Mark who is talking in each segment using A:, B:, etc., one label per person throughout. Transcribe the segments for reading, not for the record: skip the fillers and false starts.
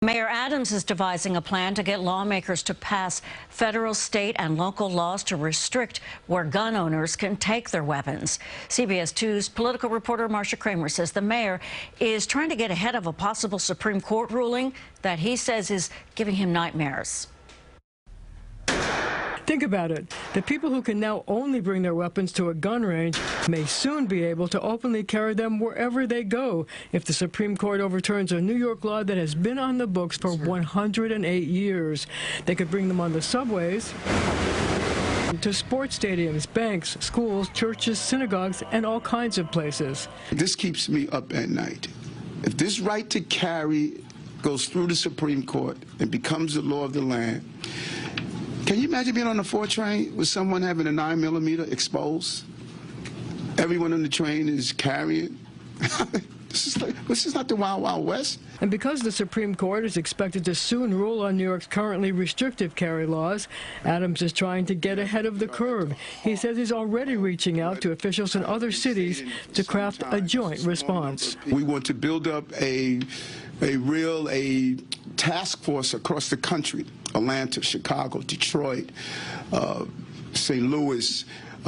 A: Mayor Adams is devising a plan to get lawmakers to pass federal, state, and local laws to restrict where gun owners can take their weapons. CBS 2's political reporter Marcia Kramer says the mayor is trying to get ahead of a possible Supreme Court ruling that he says is giving him nightmares.
B: Think about it. The people who can now only bring their weapons to a gun range may soon be able to openly carry them wherever they go if the Supreme Court overturns a New York law that has been on the books for 108 years. They could bring them on the subways, to sports stadiums, banks, schools, churches, synagogues, and all kinds of places.
C: This keeps me up at night. If this right to carry goes through the Supreme Court and becomes the law of the land, can you imagine being on the 4 train with someone having a 9mm exposed? Everyone on the train is carrying. This is not the Wild Wild West.
B: And because the Supreme Court is expected to soon rule on New York's currently restrictive carry laws, Adams is trying to get ahead of the curve. He says he's already reaching out to officials in other cities to craft a joint response.
C: We want to build up a task force across the country: Atlanta, Chicago, Detroit, St. Louis,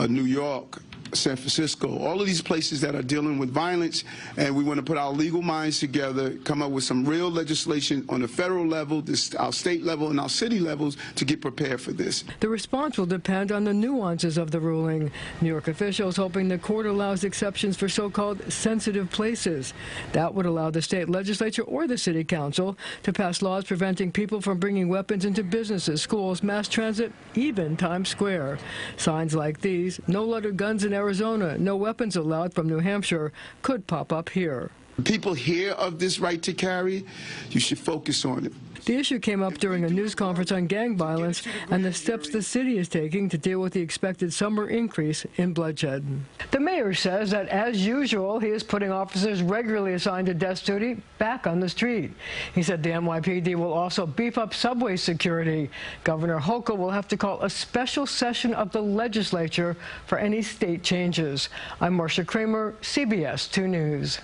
C: New York, San Francisco, all of these places that are dealing with violence, and we want to put our legal minds together, come up with some real legislation on the federal level, our state level, and our city levels to get prepared for this.
B: The response will depend on the nuances of the ruling. New York officials hoping the court allows exceptions for so-called sensitive places. That would allow the state legislature or the city council to pass laws preventing people from bringing weapons into businesses, schools, mass transit, even Times Square. Signs like these, "No loaded guns in Arizona, no weapons allowed" from New Hampshire, could pop up here.
C: People hear of this right to carry, you should focus on it.
B: The issue came up during a news conference on gang violence and the steps the city is taking to deal with the expected summer increase in bloodshed. The mayor says that, as usual, he is putting officers regularly assigned to desk duty back on the street. He said the NYPD will also beef up subway security. Governor Hochul will have to call a special session of the legislature for any state changes. I'm Marcia Kramer, CBS 2 News.